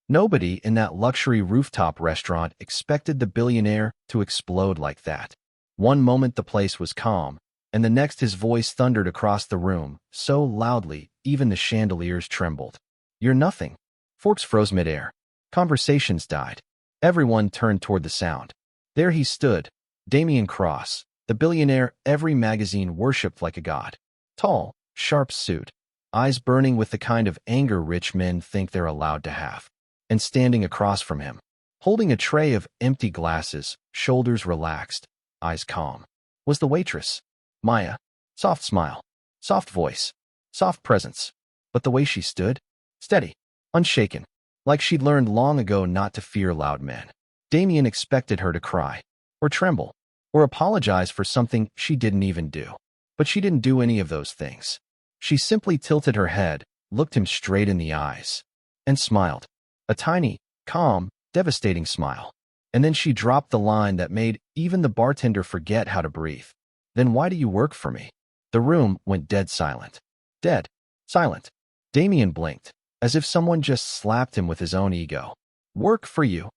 Nobody in that luxury rooftop restaurant expected the billionaire to explode like that. One moment the place was calm, and the next his voice thundered across the room, so loudly even the chandeliers trembled. "You're nothing." Forks froze midair. Conversations died. Everyone turned toward the sound. There he stood, Damien Cross, the billionaire every magazine worshipped like a god. Tall, sharp suit, eyes burning with the kind of anger rich men think they're allowed to have. And standing across from him, holding a tray of empty glasses, shoulders relaxed, eyes calm, was the waitress, Maya. Soft smile, soft voice, soft presence. But the way she stood, steady, unshaken, like she'd learned long ago not to fear loud men. Damien expected her to cry, or tremble, or apologize for something she didn't even do. But she didn't do any of those things. She simply tilted her head, looked him straight in the eyes, and smiled. A tiny, calm, devastating smile. And then she dropped the line that made even the bartender forget how to breathe. "Then why do you work for me?" The room went dead silent. Dead. Silent. Damien blinked, as if someone just slapped him with his own ego. "Work for you,"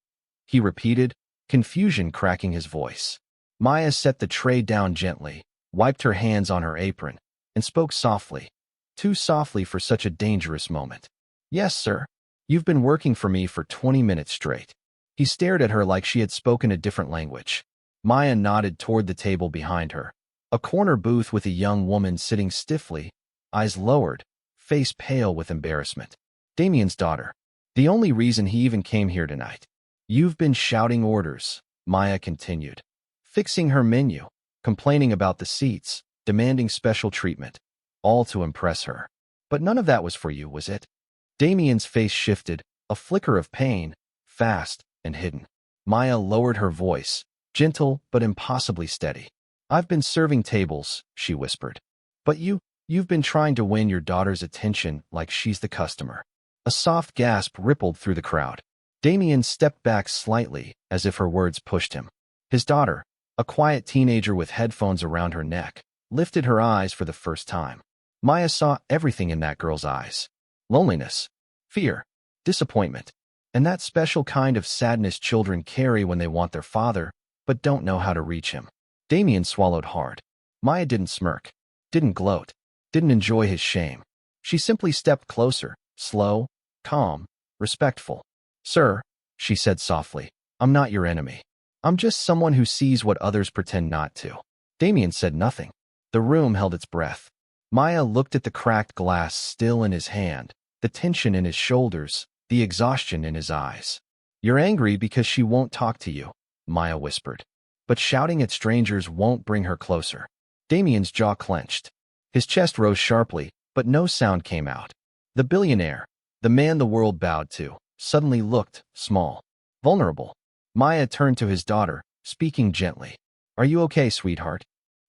he repeated, confusion cracking his voice. Maya set the tray down gently, wiped her hands on her apron, and spoke softly. Too softly for such a dangerous moment. "Yes, sir. You've been working for me for 20 minutes straight." He stared at her like she had spoken a different language. Maya nodded toward the table behind her. A corner booth with a young woman sitting stiffly, eyes lowered, face pale with embarrassment. "Damien's daughter. The only reason he even came here tonight." "You've been shouting orders," Maya continued, fixing her menu, complaining about the seats, demanding special treatment, all to impress her. "But none of that was for you, was it?" Damien's face shifted, a flicker of pain, fast and hidden. Maya lowered her voice, gentle but impossibly steady. "I've been serving tables," she whispered. "But you've been trying to win your daughter's attention like she's the customer." A soft gasp rippled through the crowd. Damien stepped back slightly, as if her words pushed him. His daughter, a quiet teenager with headphones around her neck, lifted her eyes for the first time. Maya saw everything in that girl's eyes. Loneliness, fear, disappointment, and that special kind of sadness children carry when they want their father, but don't know how to reach him. Damien swallowed hard. Maya didn't smirk, didn't gloat, didn't enjoy his shame. She simply stepped closer, slow, calm, respectful. "Sir," she said softly, "I'm not your enemy. I'm just someone who sees what others pretend not to." Damien said nothing. The room held its breath. Maya looked at the cracked glass still in his hand, the tension in his shoulders, the exhaustion in his eyes. "You're angry because she won't talk to you," Maya whispered. "But shouting at strangers won't bring her closer." Damien's jaw clenched. His chest rose sharply, but no sound came out. The billionaire, the man the world bowed to, suddenly looked small, vulnerable. Maya turned to his daughter, speaking gently. "Are you okay, sweetheart?"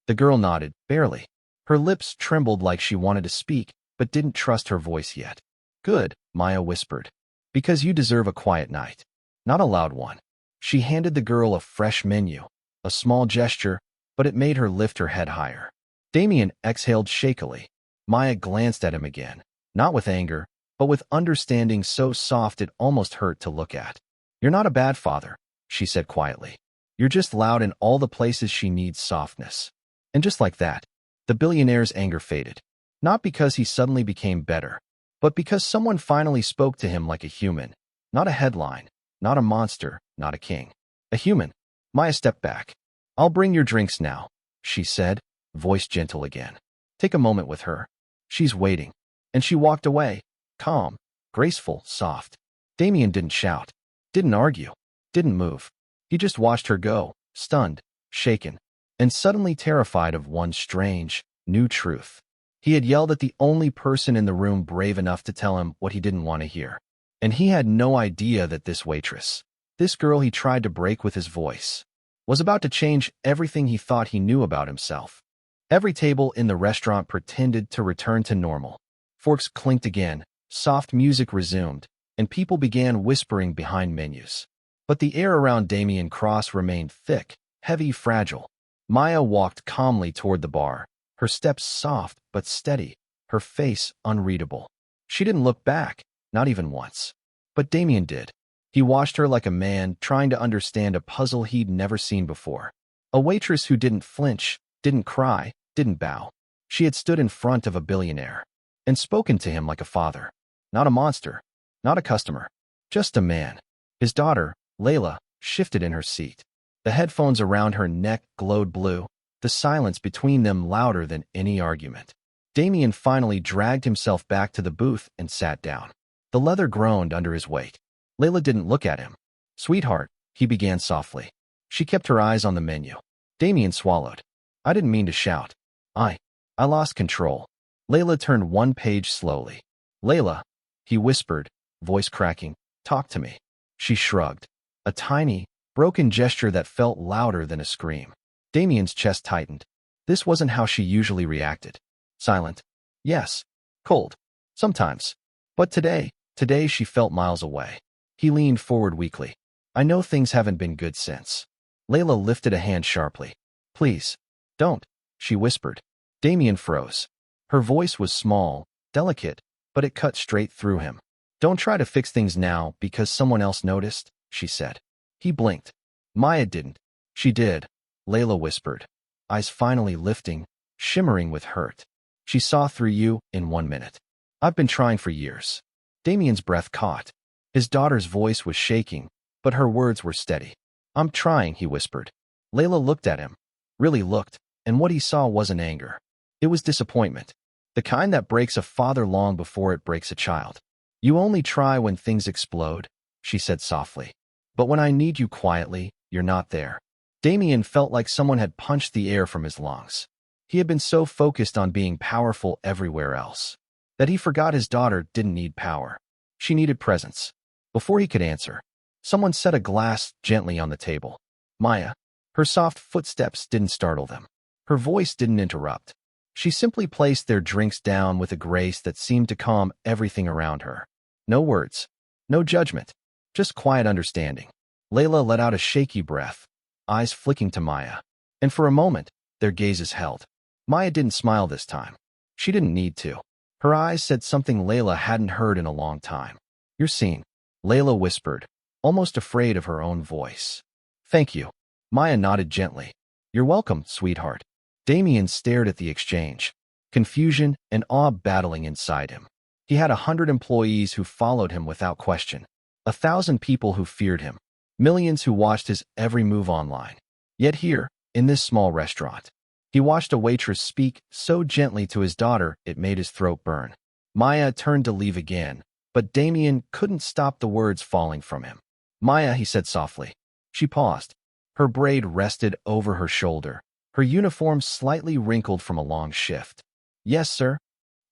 The girl nodded, barely. Her lips trembled like she wanted to speak, but didn't trust her voice yet. "Good," Maya whispered. "Because you deserve a quiet night. Not a loud one." She handed the girl a fresh menu, a small gesture, but it made her lift her head higher. Damien exhaled shakily. Maya glanced at him again, not with anger, but with understanding so soft it almost hurt to look at. "You're not a bad father," she said quietly. "You're just loud in all the places she needs softness." And just like that, the billionaire's anger faded. Not because he suddenly became better, but because someone finally spoke to him like a human. Not a headline, not a monster, not a king. A human. Maya stepped back. "I'll bring your drinks now," she said, voice gentle again. "Take a moment with her. She's waiting." And she walked away, calm, graceful, soft. Damien didn't shout, didn't argue, didn't move. He just watched her go, stunned, shaken, and suddenly terrified of one strange, new truth. He had yelled at the only person in the room brave enough to tell him what he didn't want to hear. And he had no idea that this waitress, this girl he tried to break with his voice, was about to change everything he thought he knew about himself. Every table in the restaurant pretended to return to normal. Forks clinked again, soft music resumed, and people began whispering behind menus. But the air around Damien Cross remained thick, heavy, fragile. Maya walked calmly toward the bar, her steps soft but steady, her face unreadable. She didn't look back, not even once. But Damien did. He watched her like a man trying to understand a puzzle he'd never seen before. A waitress who didn't flinch, didn't cry, didn't bow. She had stood in front of a billionaire and spoken to him like a father. Not a monster, not a customer, just a man. His daughter, Layla, shifted in her seat. The headphones around her neck glowed blue, the silence between them louder than any argument. Damien finally dragged himself back to the booth and sat down. The leather groaned under his weight. Layla didn't look at him. "Sweetheart," he began softly. She kept her eyes on the menu. Damien swallowed. "I didn't mean to shout. I lost control." Layla turned one page slowly. "Layla," he whispered, voice cracking, "talk to me." She shrugged. A tiny, broken gesture that felt louder than a scream. Damien's chest tightened. This wasn't how she usually reacted. Silent. Yes. Cold. Sometimes. But today she felt miles away. He leaned forward weakly. "I know things haven't been good since." Layla lifted a hand sharply. "Please, don't," she whispered. Damien froze. Her voice was small, delicate, but it cut straight through him. "Don't try to fix things now because someone else noticed," she said. He blinked. "Maya didn't." "She did," Layla whispered, eyes finally lifting, shimmering with hurt. "She saw through you in 1 minute. I've been trying for years." Damien's breath caught. His daughter's voice was shaking, but her words were steady. "I'm trying," he whispered. Layla looked at him, really looked, and what he saw wasn't anger. It was disappointment, the kind that breaks a father long before it breaks a child. "You only try when things explode," she said softly. "But when I need you quietly, you're not there." Damien felt like someone had punched the air from his lungs. He had been so focused on being powerful everywhere else that he forgot his daughter didn't need power. She needed presence. Before he could answer, someone set a glass gently on the table. Maya. Her soft footsteps didn't startle them. Her voice didn't interrupt. She simply placed their drinks down with a grace that seemed to calm everything around her. No words, no judgment, just quiet understanding. Layla let out a shaky breath, eyes flicking to Maya. And for a moment, their gazes held. Maya didn't smile this time. She didn't need to. Her eyes said something Layla hadn't heard in a long time. "You're seen," Layla whispered, almost afraid of her own voice. "Thank you." Maya nodded gently. "You're welcome, sweetheart." Damien stared at the exchange, confusion and awe battling inside him. He had 100 employees who followed him without question, 1,000 people who feared him, millions who watched his every move online. Yet here, in this small restaurant, he watched a waitress speak so gently to his daughter it made his throat burn. Maya turned to leave again, but Damien couldn't stop the words falling from him. "Maya," he said softly. She paused. Her braid rested over her shoulder, her uniform slightly wrinkled from a long shift. "Yes, sir."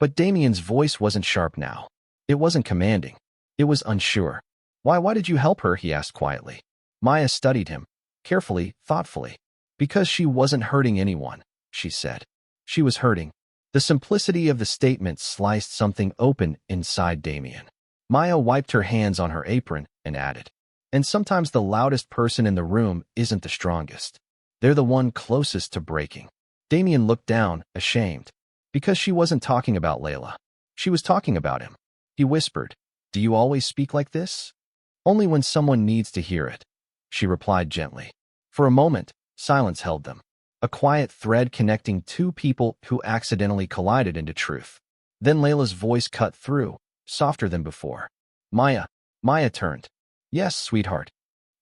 But Damien's voice wasn't sharp now. It wasn't commanding. It was unsure. Why did you help her?" he asked quietly. Maya studied him, carefully, thoughtfully. "Because she wasn't hurting anyone," she said. "She was hurting." The simplicity of the statement sliced something open inside Damien. Maya wiped her hands on her apron and added, "And sometimes the loudest person in the room isn't the strongest. They're the one closest to breaking." Damien looked down, ashamed. Because she wasn't talking about Layla. She was talking about him. He whispered, "Do you always speak like this?" "Only when someone needs to hear it," she replied gently. For a moment, silence held them. A quiet thread connecting two people who accidentally collided into truth. Then Layla's voice cut through, softer than before. "Maya." Maya turned. "Yes, sweetheart.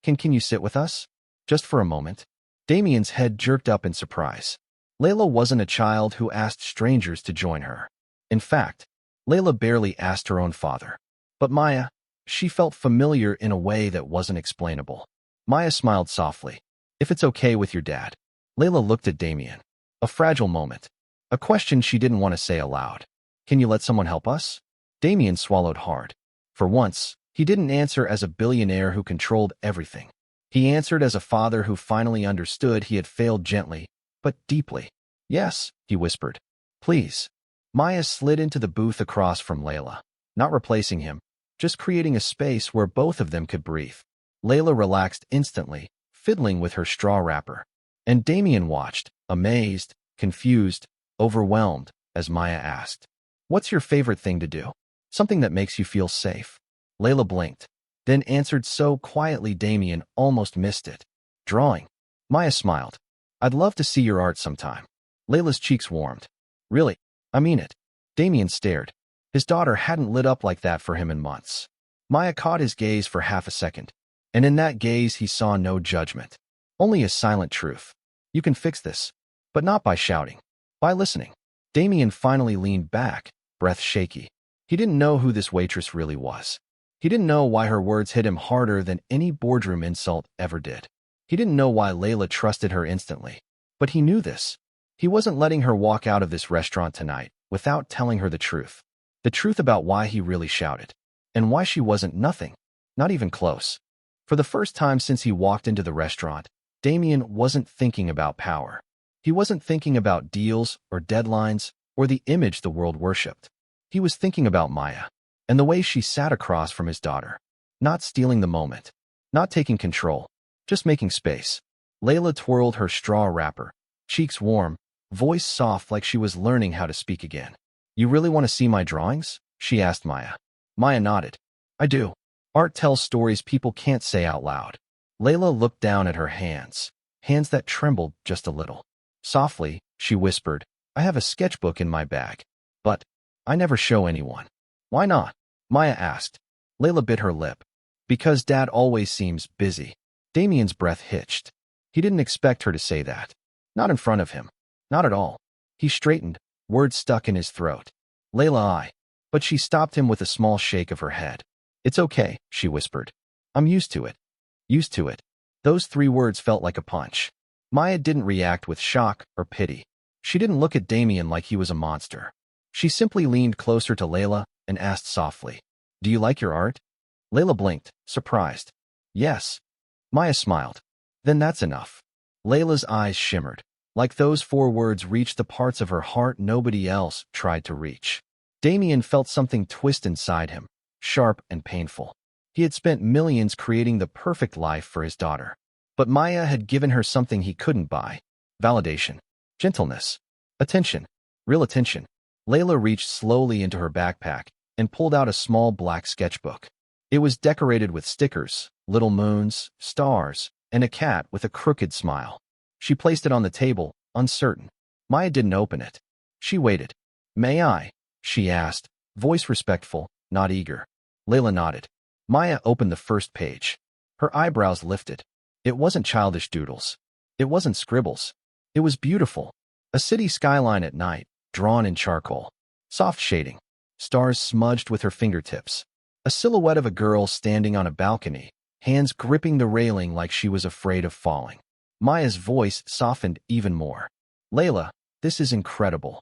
Can you sit with us? Just for a moment?" Damien's head jerked up in surprise. Layla wasn't a child who asked strangers to join her. In fact, Layla barely asked her own father. But Maya, she felt familiar in a way that wasn't explainable. Maya smiled softly. "If it's okay with your dad." Layla looked at Damien. A fragile moment. A question she didn't want to say aloud. "Can you let someone help us?" Damien swallowed hard. For once, he didn't answer as a billionaire who controlled everything. He answered as a father who finally understood he had failed gently, but deeply. "Yes," he whispered. "Please." Maya slid into the booth across from Layla, not replacing him, just creating a space where both of them could breathe. Layla relaxed instantly, fiddling with her straw wrapper. And Damien watched, amazed, confused, overwhelmed, as Maya asked, "What's your favorite thing to do? Something that makes you feel safe?" Layla blinked, then answered so quietly Damien almost missed it. Drawing. Maya smiled. I'd love to see your art sometime. Layla's cheeks warmed. Really? I mean it. Damien stared. His daughter hadn't lit up like that for him in months. Maya caught his gaze for half a second, and in that gaze he saw no judgment. Only a silent truth. You can fix this, but not by shouting. By listening. Damien finally leaned back, breath shaky. He didn't know who this waitress really was. He didn't know why her words hit him harder than any boardroom insult ever did. He didn't know why Layla trusted her instantly. But he knew this. He wasn't letting her walk out of this restaurant tonight without telling her the truth. The truth about why he really shouted. And why she wasn't nothing. Not even close. For the first time since he walked into the restaurant, Damien wasn't thinking about power. He wasn't thinking about deals or deadlines or the image the world worshipped. He was thinking about Maya and the way she sat across from his daughter. Not stealing the moment. Not taking control. Just making space. Layla twirled her straw wrapper, cheeks warm, voice soft like she was learning how to speak again. You really want to see my drawings? She asked Maya. Maya nodded. I do. Art tells stories people can't say out loud. Layla looked down at her hands, hands that trembled just a little. Softly, she whispered, I have a sketchbook in my bag, but I never show anyone. Why not? Maya asked. Layla bit her lip. Because Dad always seems busy. Damien's breath hitched. He didn't expect her to say that. Not in front of him. Not at all. He straightened, words stuck in his throat. Layla, but she stopped him with a small shake of her head. It's okay, she whispered. I'm used to it. Used to it. Those 3 words felt like a punch. Maya didn't react with shock or pity. She didn't look at Damien like he was a monster. She simply leaned closer to Layla and asked softly, Do you like your art? Layla blinked, surprised. Yes. Maya smiled. Then that's enough. Layla's eyes shimmered, like those 4 words reached the parts of her heart nobody else tried to reach. Damien felt something twist inside him, sharp and painful. He had spent millions creating the perfect life for his daughter. But Maya had given her something he couldn't buy. Validation. Gentleness. Attention. Real attention. Layla reached slowly into her backpack and pulled out a small black sketchbook. It was decorated with stickers, little moons, stars, and a cat with a crooked smile. She placed it on the table, uncertain. Maya didn't open it. She waited. May I? She asked, voice respectful, not eager. Layla nodded. Maya opened the first page. Her eyebrows lifted. It wasn't childish doodles. It wasn't scribbles. It was beautiful. A city skyline at night, drawn in charcoal. Soft shading. Stars smudged with her fingertips. A silhouette of a girl standing on a balcony, hands gripping the railing like she was afraid of falling. Maya's voice softened even more. Layla, this is incredible.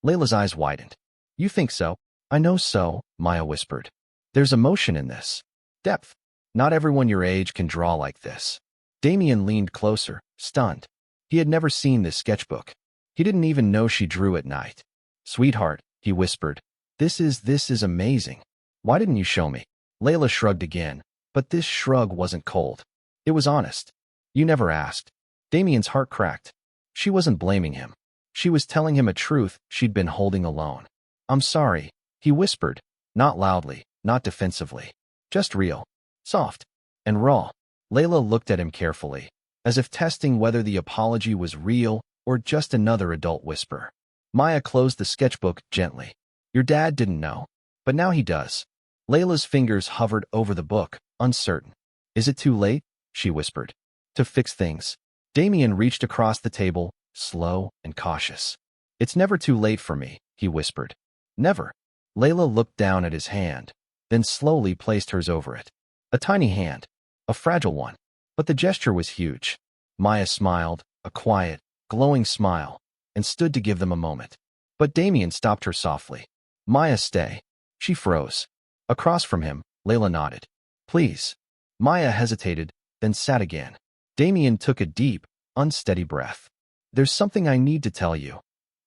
Layla's eyes widened. You think so? I know so, Maya whispered. There's emotion in this. Depth. Not everyone your age can draw like this. Damien leaned closer, stunned. He had never seen this sketchbook. He didn't even know she drew at night. Sweetheart, he whispered. This is amazing. Why didn't you show me? Layla shrugged again, but this shrug wasn't cold. It was honest. You never asked. Damien's heart cracked. She wasn't blaming him. She was telling him a truth she'd been holding alone. I'm sorry, he whispered, not loudly, not defensively. Just real. Soft. And raw. Layla looked at him carefully, as if testing whether the apology was real or just another adult whisper. Maya closed the sketchbook gently. Your dad didn't know, but now he does. Layla's fingers hovered over the book, uncertain. Is it too late? She whispered. To fix things. Damien reached across the table, slow and cautious. It's never too late for me, he whispered. Never. Layla looked down at his hand, then slowly placed hers over it. A tiny hand. A fragile one. But the gesture was huge. Maya smiled, a quiet, glowing smile, and stood to give them a moment. But Damien stopped her softly. Maya, stay. She froze. Across from him, Layla nodded. Please. Maya hesitated, then sat again. Damien took a deep, unsteady breath. There's something I need to tell you,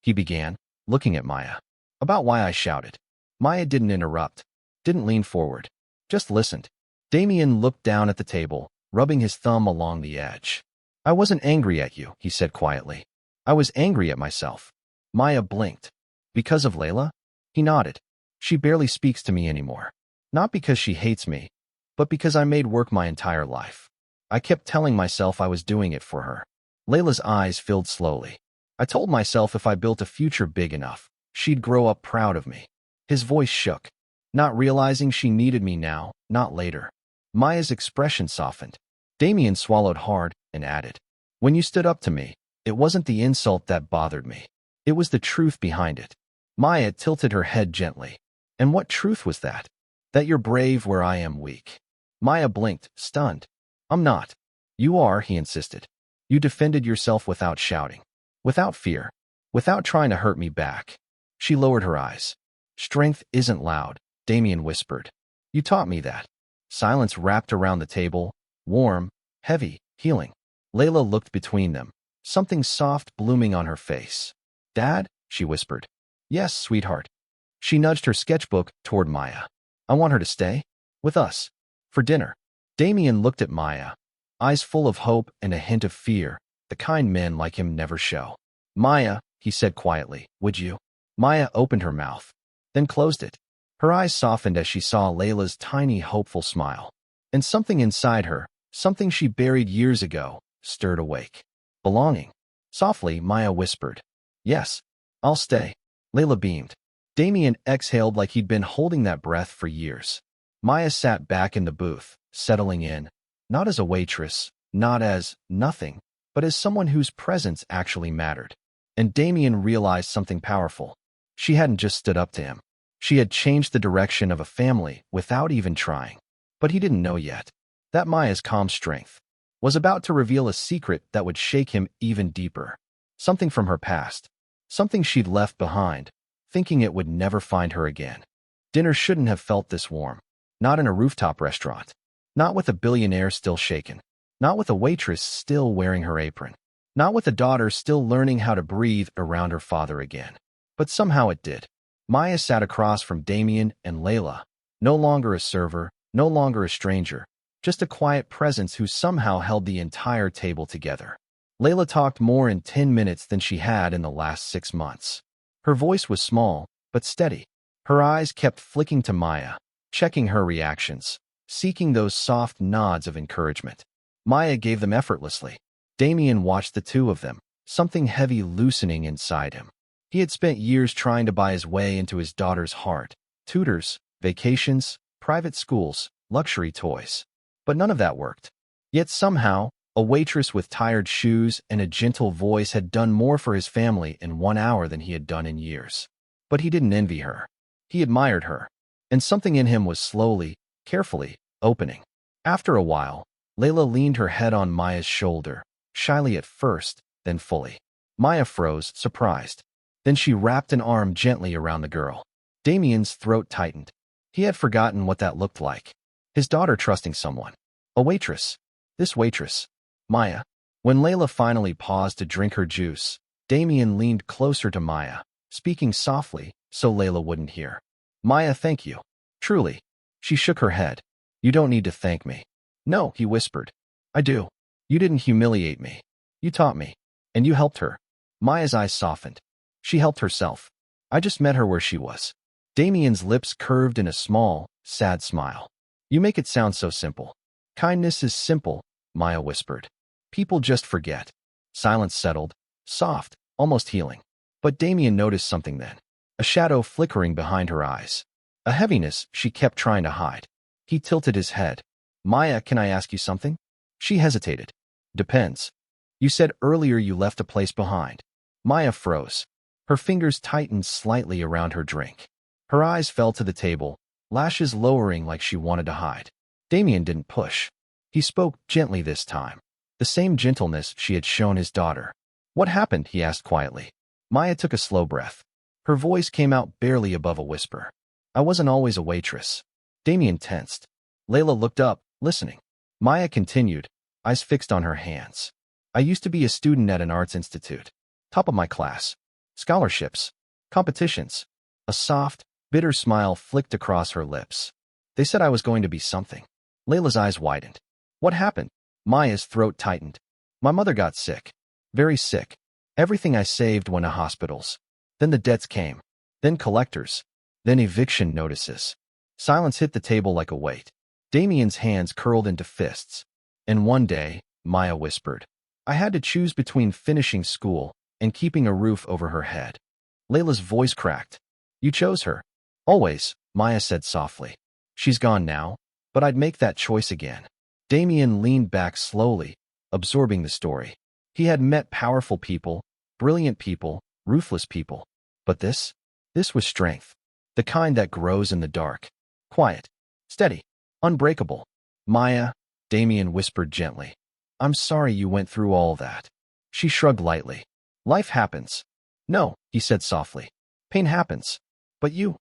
he began, looking at Maya. About why I shouted. Maya didn't interrupt, didn't lean forward, just listened. Damien looked down at the table, rubbing his thumb along the edge. I wasn't angry at you, he said quietly. I was angry at myself. Maya blinked. Because of Layla? He nodded. She barely speaks to me anymore. Not because she hates me, but because I made work my entire life. I kept telling myself I was doing it for her. Layla's eyes filled slowly. I told myself if I built a future big enough, she'd grow up proud of me. His voice shook, not realizing she needed me now, not later. Maya's expression softened. Damien swallowed hard and added, "When you stood up to me, it wasn't the insult that bothered me. It was the truth behind it." Maya tilted her head gently. "And what truth was that?" "That you're brave where I am weak." Maya blinked, stunned. "I'm not." "You are," he insisted. "You defended yourself without shouting, without fear, without trying to hurt me back." She lowered her eyes. "Strength isn't loud," Damien whispered. "You taught me that." Silence wrapped around the table, warm, heavy, healing. Layla looked between them, something soft blooming on her face. "Dad?" she whispered. "Yes, sweetheart." She nudged her sketchbook toward Maya. "I want her to stay with us for dinner." Damien looked at Maya, eyes full of hope and a hint of fear, the kind men like him never show. "Maya," he said quietly, "would you?" Maya opened her mouth, then closed it. Her eyes softened as she saw Layla's tiny, hopeful smile. And something inside her, something she buried years ago, stirred awake. Belonging. Softly, Maya whispered, "Yes, I'll stay." Layla beamed. Damien exhaled like he'd been holding that breath for years. Maya sat back in the booth, settling in, not as a waitress, not as nothing, but as someone whose presence actually mattered. And Damien realized something powerful. She hadn't just stood up to him. She had changed the direction of a family without even trying. But he didn't know yet that Maya's calm strength was about to reveal a secret that would shake him even deeper. Something from her past, something she'd left behind, thinking it would never find her again. Dinner shouldn't have felt this warm. Not in a rooftop restaurant. Not with a billionaire still shaken. Not with a waitress still wearing her apron. Not with a daughter still learning how to breathe around her father again. But somehow it did. Maya sat across from Damien and Layla, no longer a server, no longer a stranger, just a quiet presence who somehow held the entire table together. Layla talked more in 10 minutes than she had in the last 6 months. Her voice was small, but steady. Her eyes kept flicking to Maya, checking her reactions, seeking those soft nods of encouragement. Maya gave them effortlessly. Damien watched the two of them, something heavy loosening inside him. He had spent years trying to buy his way into his daughter's heart. Tutors, vacations, private schools, luxury toys. But none of that worked. Yet somehow, a waitress with tired shoes and a gentle voice had done more for his family in 1 hour than he had done in years. But he didn't envy her. He admired her. And something in him was slowly, carefully, opening. After a while, Layla leaned her head on Maya's shoulder, shyly at first, then fully. Maya froze, surprised. Then she wrapped an arm gently around the girl. Damien's throat tightened. He had forgotten what that looked like. His daughter trusting someone. A waitress. This waitress. Maya. When Layla finally paused to drink her juice, Damien leaned closer to Maya, speaking softly so Layla wouldn't hear. "Maya, thank you. Truly." She shook her head. "You don't need to thank me." "No," he whispered. "I do. You didn't humiliate me. You taught me. And you helped her." Maya's eyes softened. She helped herself. "I just met her where she was." Damien's lips curved in a small, sad smile. "You make it sound so simple." "Kindness is simple," Maya whispered. "People just forget." Silence settled, soft, almost healing. But Damien noticed something then. A shadow flickering behind her eyes. A heaviness she kept trying to hide. He tilted his head. "Maya, can I ask you something?" She hesitated. "Depends. You said earlier you left a place behind." Maya froze. Her fingers tightened slightly around her drink. Her eyes fell to the table, lashes lowering like she wanted to hide. Damien didn't push. He spoke gently this time. The same gentleness she had shown his daughter. "What happened?" he asked quietly. Maya took a slow breath. Her voice came out barely above a whisper. "I wasn't always a waitress." Damien tensed. Layla looked up, listening. Maya continued, eyes fixed on her hands. "I used to be a student at an arts institute. Top of my class. Scholarships. Competitions." A soft, bitter smile flicked across her lips. "They said I was going to be something." Layla's eyes widened. "What happened?" Maya's throat tightened. "My mother got sick. Very sick. Everything I saved went to hospitals. Then the debts came. Then collectors. Then eviction notices. Silence hit the table like a weight. Damien's hands curled into fists. And one day, Maya whispered, I had to choose between finishing school and keeping a roof over her head. Layla's voice cracked. You chose her. Always, Maya said softly. She's gone now, but I'd make that choice again. Damien leaned back slowly, absorbing the story. He had met powerful people, brilliant people, ruthless people. But this was strength. The kind that grows in the dark. Quiet, steady, unbreakable. Maya, Damien whispered gently. I'm sorry you went through all that. She shrugged lightly. Life happens. No, he said softly. Pain happens. But you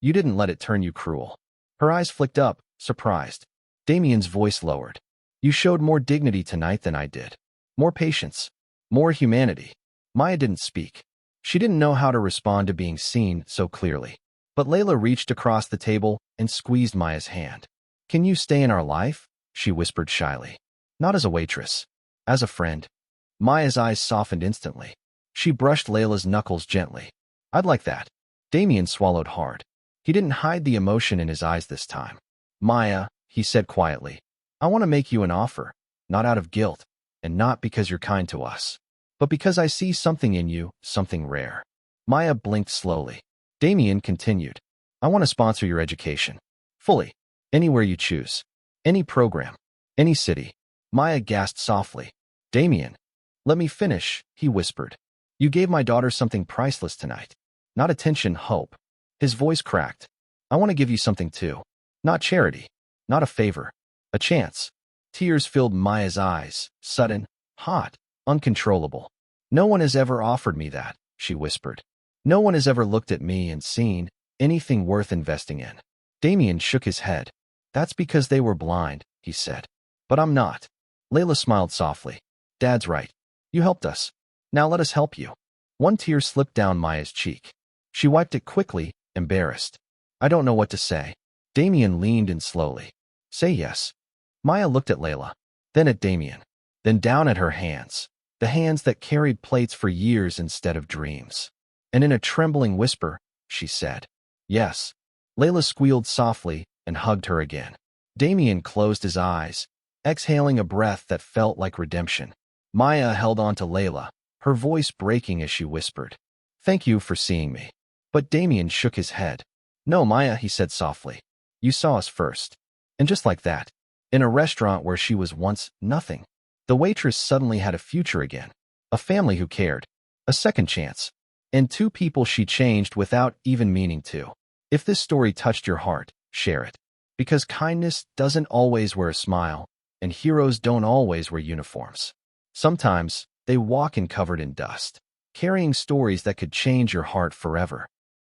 didn't let it turn you cruel. Her eyes flicked up, surprised. Damien's voice lowered. You showed more dignity tonight than I did. More patience. More humanity. Maya didn't speak. She didn't know how to respond to being seen so clearly. But Layla reached across the table and squeezed Maya's hand. Can you stay in our life? She whispered shyly. Not as a waitress. As a friend. Maya's eyes softened instantly. She brushed Layla's knuckles gently. I'd like that. Damien swallowed hard. He didn't hide the emotion in his eyes this time. Maya, he said quietly, I want to make you an offer, not out of guilt, and not because you're kind to us, but because I see something in you, something rare. Maya blinked slowly. Damien continued, I want to sponsor your education. Fully. Anywhere you choose. Any program. Any city. Maya gasped softly. Damien. Let me finish, he whispered. You gave my daughter something priceless tonight. Not attention, hope. His voice cracked. I want to give you something too. Not charity. Not a favor. A chance. Tears filled Maya's eyes, sudden, hot, uncontrollable. No one has ever offered me that, she whispered. No one has ever looked at me and seen anything worth investing in. Damien shook his head. That's because they were blind, he said. But I'm not. Layla smiled softly. Dad's right. You helped us. Now let us help you. One tear slipped down Maya's cheek. She wiped it quickly, embarrassed. I don't know what to say. Damien leaned in slowly. Say yes. Maya looked at Layla, then at Damien, then down at her hands, the hands that carried plates for years instead of dreams. And in a trembling whisper, she said, yes. Layla squealed softly and hugged her again. Damien closed his eyes, exhaling a breath that felt like redemption. Maya held on to Layla, her voice breaking as she whispered, Thank you for seeing me. But Damien shook his head. No, Maya, he said softly. You saw us first. And just like that, in a restaurant where she was once nothing, the waitress suddenly had a future again, a family who cared, a second chance, and two people she changed without even meaning to. If this story touched your heart, share it. Because kindness doesn't always wear a smile, and heroes don't always wear uniforms. Sometimes, they walk in covered in dust, carrying stories that could change your heart forever.